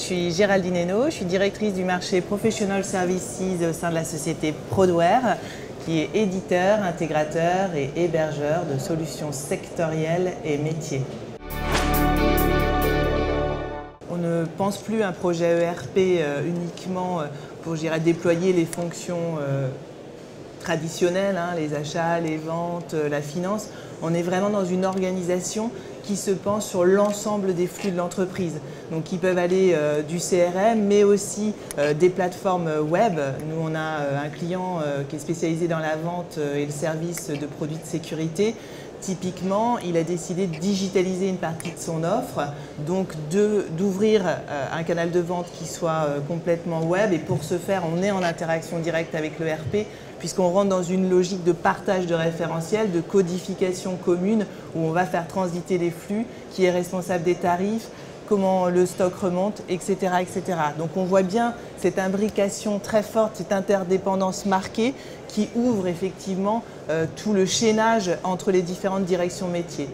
suis Géraldine Hainaut, je suis directrice du marché Professional Services au sein de la société Prodware, qui est éditeur, intégrateur et hébergeur de solutions sectorielles et métiers. On ne pense plus à un projet ERP uniquement pour déployer les fonctions traditionnelles, les achats, les ventes, la finance. On est vraiment dans une organisation qui se pense sur l'ensemble des flux de l'entreprise. Donc qui peuvent aller du CRM, mais aussi des plateformes web. Nous, on a un client qui est spécialisé dans la vente et le service de produits de sécurité. Typiquement, il a décidé de digitaliser une partie de son offre, donc d'ouvrir un canal de vente qui soit complètement web. Et pour ce faire, on est en interaction directe avec l'ERP, puisqu'on rentre dans une logique de partage de référentiels, de codification commune, où on va faire transiter les flux, qui est responsable des tarifs, comment le stock remonte, etc., etc. Donc on voit bien cette imbrication très forte, cette interdépendance marquée qui ouvre effectivement tout le chaînage entre les différentes directions métiers.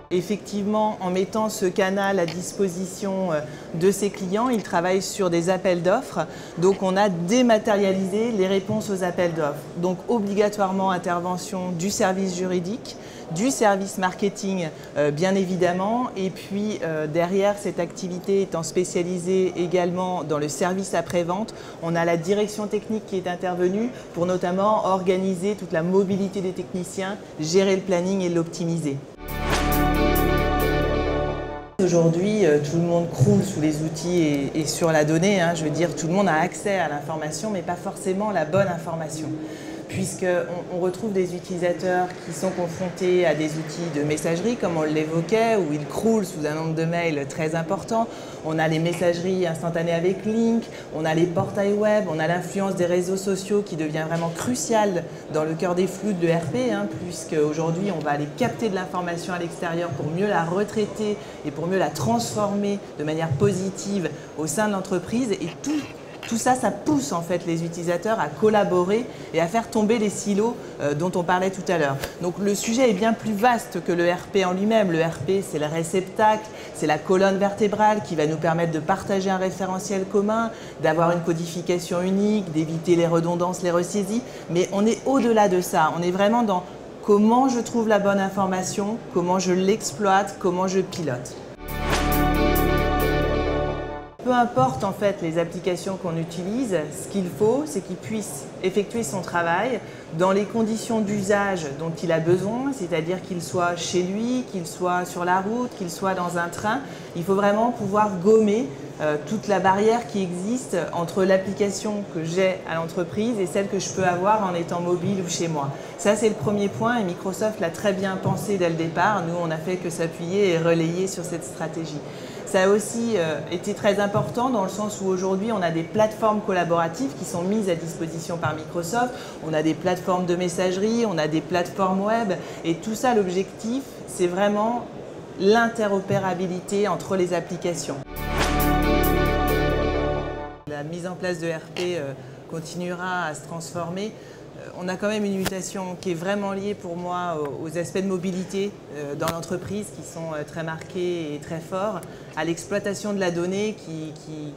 Effectivement, en mettant ce canal à disposition de ses clients, ils travaillent sur des appels d'offres. Donc on a dématérialisé les réponses aux appels d'offres. Donc obligatoirement intervention du service juridique, du service marketing bien évidemment, et puis derrière cette activité étant spécialisée également dans le service après-vente, on a la direction technique qui est intervenue pour notamment organiser toute la mobilité des techniciens, gérer le planning et l'optimiser. Aujourd'hui, tout le monde croule sous les outils et sur la donnée. Je veux dire, tout le monde a accès à l'information, mais pas forcément la bonne information. Puisqu'on retrouve des utilisateurs qui sont confrontés à des outils de messagerie, comme on l'évoquait, où ils croulent sous un nombre de mails très important. On a les messageries instantanées avec Link, on a les portails web, on a l'influence des réseaux sociaux qui devient vraiment cruciale dans le cœur des flux de l'ERP, puisqu'aujourd'hui on va aller capter de l'information à l'extérieur pour mieux la retraiter et pour mieux la transformer de manière positive au sein de l'entreprise. Et tout ça, ça pousse en fait les utilisateurs à collaborer et à faire tomber les silos dont on parlait tout à l'heure. Donc le sujet est bien plus vaste que le RP en lui-même. Le RP, c'est le réceptacle, c'est la colonne vertébrale qui va nous permettre de partager un référentiel commun, d'avoir une codification unique, d'éviter les redondances, les ressaisies. Mais on est au-delà de ça. On est vraiment dans comment je trouve la bonne information, comment je l'exploite, comment je pilote. Peu importe en fait les applications qu'on utilise, ce qu'il faut, c'est qu'il puisse effectuer son travail dans les conditions d'usage dont il a besoin, c'est-à-dire qu'il soit chez lui, qu'il soit sur la route, qu'il soit dans un train. Il faut vraiment pouvoir gommer toute la barrière qui existe entre l'application que j'ai à l'entreprise et celle que je peux avoir en étant mobile ou chez moi. Ça, c'est le premier point et Microsoft l'a très bien pensé dès le départ. Nous, on n'a fait que s'appuyer et relayer sur cette stratégie. Ça a aussi été très important dans le sens où aujourd'hui on a des plateformes collaboratives qui sont mises à disposition par Microsoft, on a des plateformes de messagerie, on a des plateformes web et tout ça, l'objectif, c'est vraiment l'interopérabilité entre les applications. La mise en place de RP continuera à se transformer. On a quand même une mutation qui est vraiment liée pour moi aux aspects de mobilité dans l'entreprise qui sont très marqués et très forts, à l'exploitation de la donnée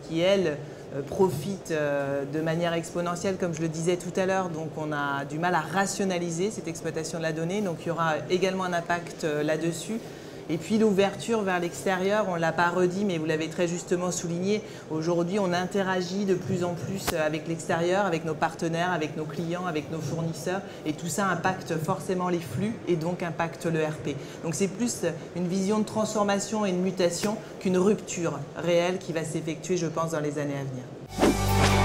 qui elle, profite de manière exponentielle, comme je le disais tout à l'heure. Donc on a du mal à rationaliser cette exploitation de la donnée, donc il y aura également un impact là-dessus. Et puis l'ouverture vers l'extérieur, on ne l'a pas redit, mais vous l'avez très justement souligné. Aujourd'hui, on interagit de plus en plus avec l'extérieur, avec nos partenaires, avec nos clients, avec nos fournisseurs. Et tout ça impacte forcément les flux et donc impacte le RP. Donc c'est plus une vision de transformation et de mutation qu'une rupture réelle qui va s'effectuer, je pense, dans les années à venir.